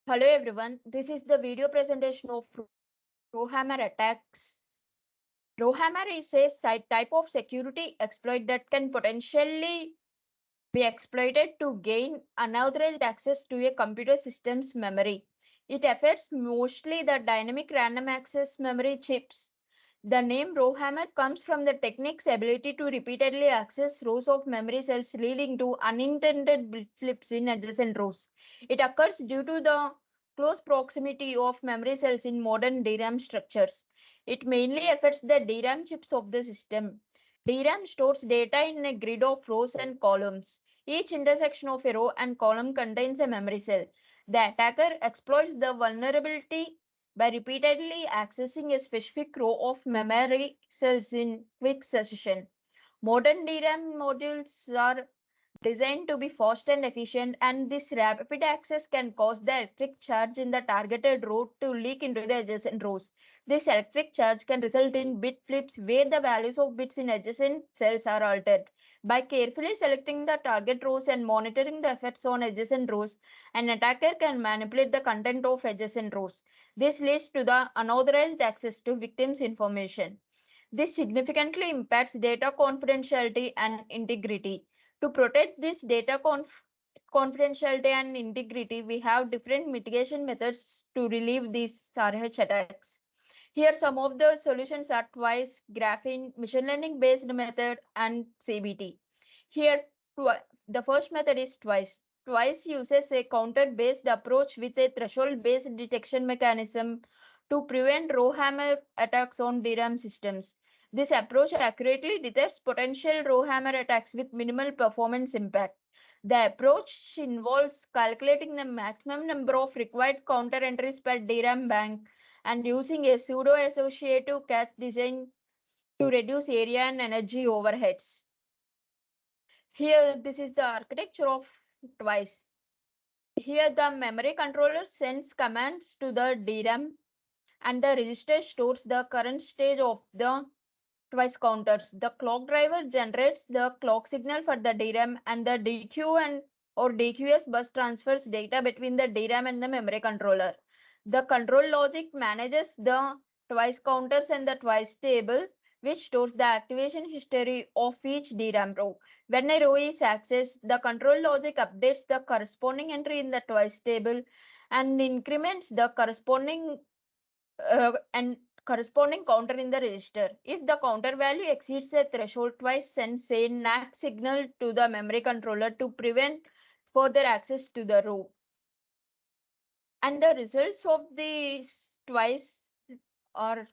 Hello everyone, this is the video presentation of Rowhammer attacks. Rowhammer is a type of security exploit that can potentially be exploited to gain unauthorized access to a computer system's memory. It affects mostly the dynamic random access memory chips. The name rowhammer comes from the technique's ability to repeatedly access rows of memory cells, leading to unintended bit flips in adjacent rows. It occurs due to the close proximity of memory cells in modern DRAM structures. It mainly affects the DRAM chips of the system. DRAM stores data in a grid of rows and columns. Each intersection of a row and column contains a memory cell. The attacker exploits the vulnerability by repeatedly accessing a specific row of memory cells in quick succession. Modern DRAM modules are designed to be fast and efficient, and this rapid access can cause the electric charge in the targeted row to leak into the adjacent rows. This electric charge can result in bit flips where the values of bits in adjacent cells are altered. By carefully selecting the target rows and monitoring the effects on adjacent rows, an attacker can manipulate the content of adjacent rows. This leads to the unauthorized access to victims' information. This significantly impacts data confidentiality and integrity. To protect this confidentiality and integrity, we have different mitigation methods to relieve these RH attacks. Here, some of the solutions are Twice, Graphene, machine learning based method, and CBT. Here, the first method is Twice. Twice uses a counter based approach with a threshold based detection mechanism to prevent rowhammer attacks on DRAM systems. This approach accurately detects potential rowhammer attacks with minimal performance impact. The approach involves calculating the maximum number of required counter entries per DRAM bank and using a pseudo-associative cache design to reduce area and energy overheads. Here, this is the architecture of Twice. Here, the memory controller sends commands to the DRAM and the register stores the current stage of the Twice counters. The clock driver generates the clock signal for the DRAM, and the DQ and or DQS bus transfers data between the DRAM and the memory controller. The control logic manages the Twice counters and the Twice table, which stores the activation history of each DRAM row. When a row is accessed, the control logic updates the corresponding entry in the Twice table and increments the and corresponding counter in the register. If the counter value exceeds a threshold, Twice sends a NAC signal to the memory controller to prevent further access to the row. And the results of these Twice are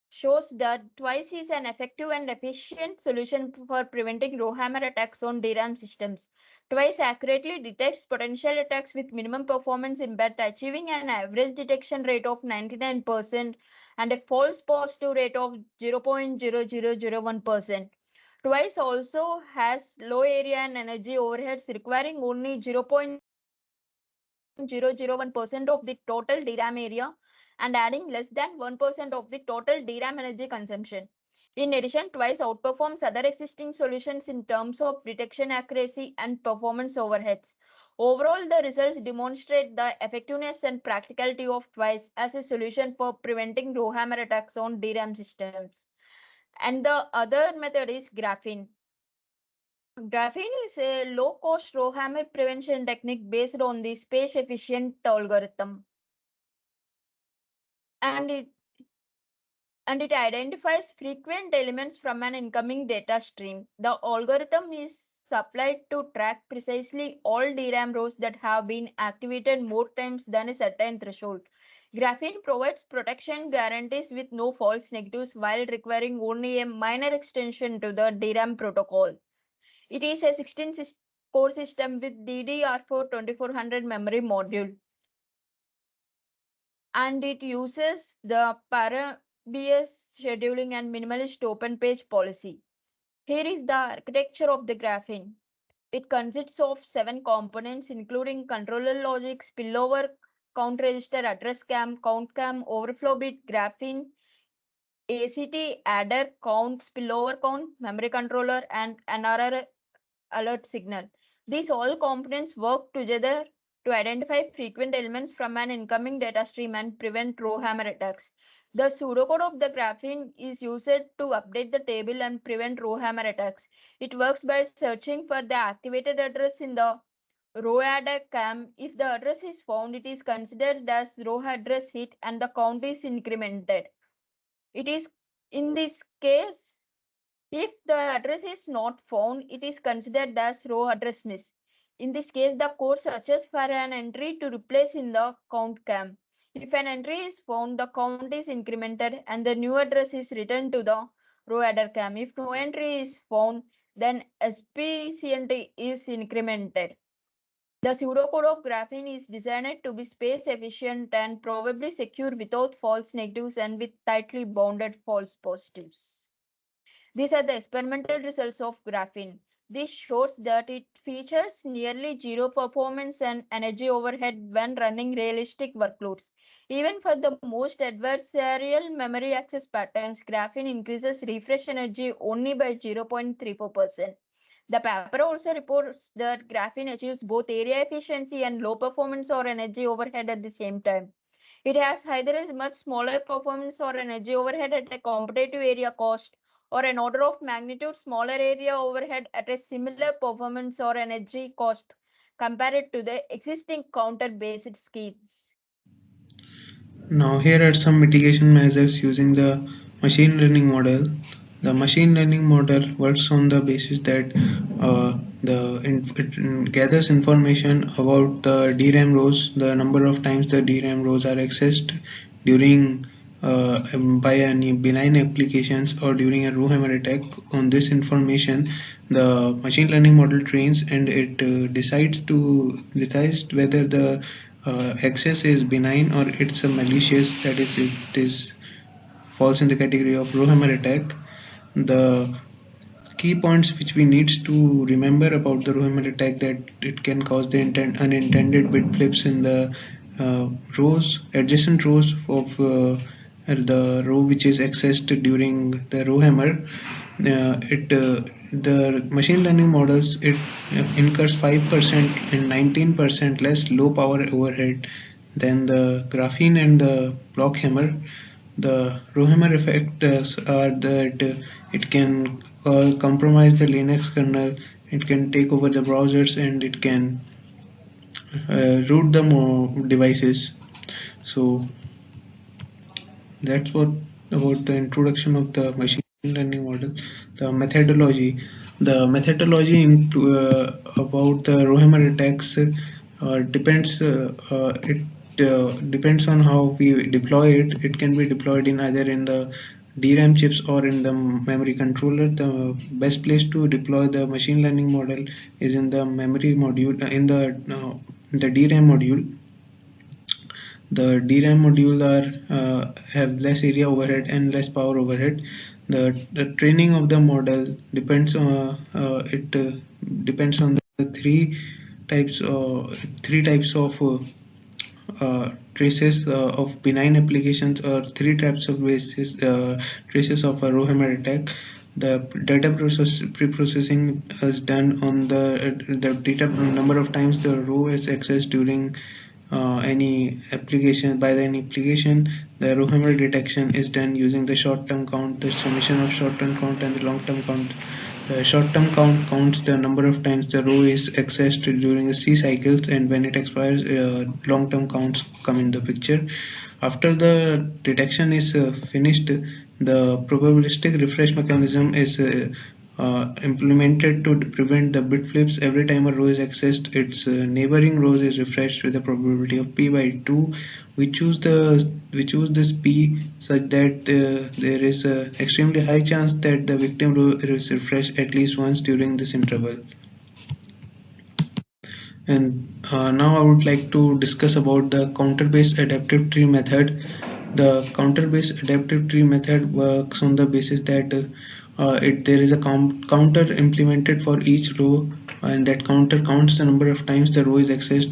shows that Twice is an effective and efficient solution for preventing rowhammer attacks on DRAM systems. Twice accurately detects potential attacks with minimum performance impact, achieving an average detection rate of 99% and a false positive rate of 0.0001%. Twice also has low area and energy overheads, requiring only 0.001% of the total DRAM area and adding less than 1% of the total DRAM energy consumption. In addition, Twice outperforms other existing solutions in terms of detection accuracy and performance overheads. Overall, the results demonstrate the effectiveness and practicality of Twice as a solution for preventing rowhammer attacks on DRAM systems. And the other method is Graphene. Graphene is a low-cost rowhammer prevention technique based on the space-efficient algorithm, and it identifies frequent elements from an incoming data stream. The algorithm is supplied to track precisely all DRAM rows that have been activated more times than a certain threshold. Graphene provides protection guarantees with no false negatives while requiring only a minor extension to the DRAM protocol. It is a 16 core system with DDR4 2400 memory module, and it uses the para-BS scheduling and minimalist open page policy. Here is the architecture of the graphene. It consists of 7 components, including controller logic, spillover, count register, address cam, count cam, overflow bit, graphene, ACT, adder, count, spillover count, memory controller, and NRR alert signal. These all components work together to identify frequent elements from an incoming data stream and prevent row hammer attacks. The pseudocode of the graphene is used to update the table and prevent row hammer attacks. It works by searching for the activated address in the row adder cam. If the address is found, it is considered as row address hit and the count is incremented. It is in this case, if the address is not found, it is considered as row address miss. In this case, the code searches for an entry to replace in the count cam. If an entry is found, the count is incremented and the new address is returned to the row adder cam. If no entry is found, then SPCNT is incremented. The pseudocode of graphene is designed to be space efficient and probably secure without false negatives and with tightly bounded false positives. These are the experimental results of graphene. This shows that it features nearly zero performance and energy overhead when running realistic workloads. Even for the most adversarial memory access patterns, graphene increases refresh energy only by 0.34%. The paper also reports that graphene achieves both area efficiency and low performance or energy overhead at the same time. It has either a much smaller performance or energy overhead at a competitive area cost, or an order of magnitude smaller area overhead at a similar performance or energy cost compared to the existing counter-based schemes. Now here are some mitigation measures using the machine learning model. The machine learning model works on the basis that it gathers information about the DRAM rows, the number of times the DRAM rows are accessed during by any benign applications or during a row hammer attack. On this information, the machine learning model trains and it decides whether the access is benign or it's a malicious, that is it is falls in the category of row hammer attack. The key points which we need to remember about the row hammer attack, that it can cause the unintended bit flips in the adjacent rows of the row which is accessed during the row hammer. The machine learning models, it incurs 5% and 19% less low power overhead than the graphene and the block hammer. The row hammer effect are that it can compromise the Linux kernel, it can take over the browsers, and it can root the devices. So that's what about the introduction of the machine learning model. The methodology about the row hammer attacks depends depends on how we deploy it. It can be deployed in either in the DRAM chips or in the memory controller. The best place to deploy the machine learning model is in the memory module, in the DRAM module. The DRAM module have less area overhead and less power overhead. The training of the model depends on depends on the three types of traces of benign applications, or three types of traces of a row hammer attack. The data pre-processing is done on the data number of times the row is accessed during any application. By the any application, the row hammer detection is done using the short-term count, the summation of short-term count and the long-term count. The short-term count counts the number of times the row is accessed during the C cycles, and when it expires, long-term counts come in the picture. After the detection is finished, the probabilistic refresh mechanism is implemented to prevent the bit flips. Every time a row is accessed, its neighboring rows is refreshed with a probability of p by 2. We choose this p such that there is a extremely high chance that the victim row is refreshed at least once during this interval. And now I would like to discuss about the counter-based adaptive tree method. The counter-based adaptive tree method works on the basis that there is a counter implemented for each row, and that counter counts the number of times the row is accessed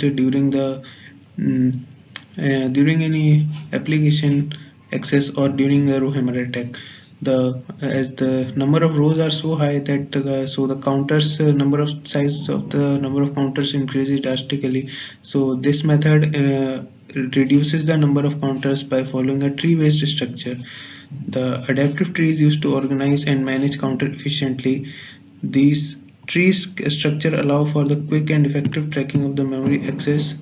during any application access or during the row hammer attack. as the number of rows are so high that the counters number of size of the number of counters increases drastically. So this method reduces the number of counters by following a tree-based structure. The adaptive tree is used to organize and manage counter efficiently. These tree structure allow for the quick and effective tracking of the memory access.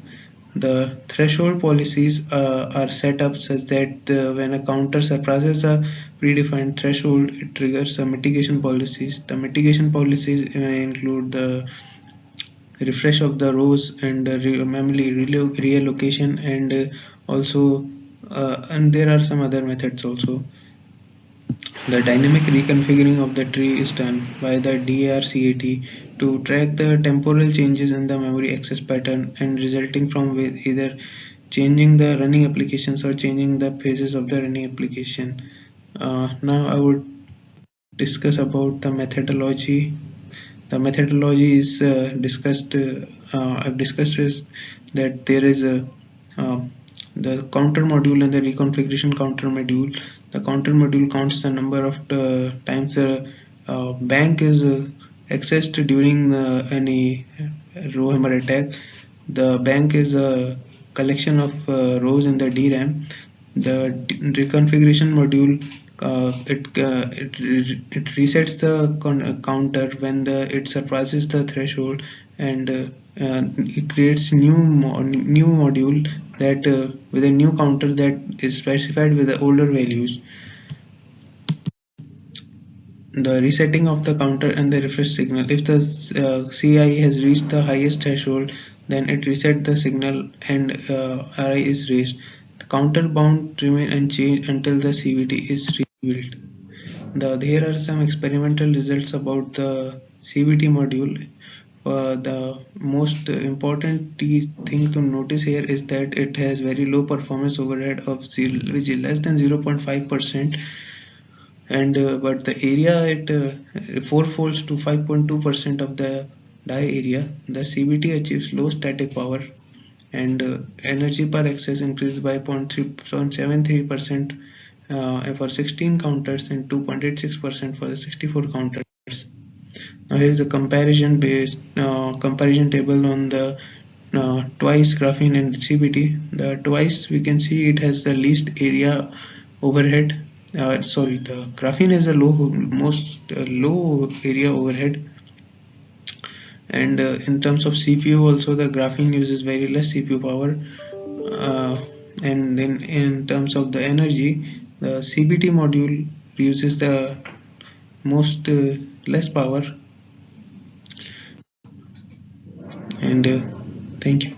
The threshold policies are set up such that when a counter surpasses a predefined threshold, it triggers a mitigation policies. The mitigation policies include the refresh of the rows and memory reallocation, and also and there are some other methods also. The dynamic reconfiguring of the tree is done by the DARCAT to track the temporal changes in the memory access pattern and resulting from either changing the running applications or changing the phases of the running application. Now I would discuss about the methodology. The methodology is I've discussed is that there is the counter module and the reconfiguration counter module. The counter module counts the number of times the bank is accessed during any row hammer attack. The bank is a collection of rows in the DRAM. The reconfiguration module it resets the counter when it surpasses the threshold, and it creates new module that with a new counter that is specified with the older values. The resetting of the counter and the refresh signal. If the CI has reached the highest threshold, then it resets the signal and RI is raised. The counter bound remain unchanged until the CVT is rebuilt. Here are some experimental results about the CVT module. The most important thing to notice here is that it has very low performance overhead of which is less than 0.5%, and but the area it fourfolds to 5.2% of the die area. The CVT achieves low static power, and energy per access increased by 0.73% for 16 counters and 2.86% for the 64 counters. Now here is a comparison table on the twice graphene and CVT. The twice, we can see it has the least area overhead. Sorry, the graphene has a low area overhead, and in terms of CPU also the graphene uses very less CPU power, and then in terms of the energy, the CVT module uses the most less power. And thank you.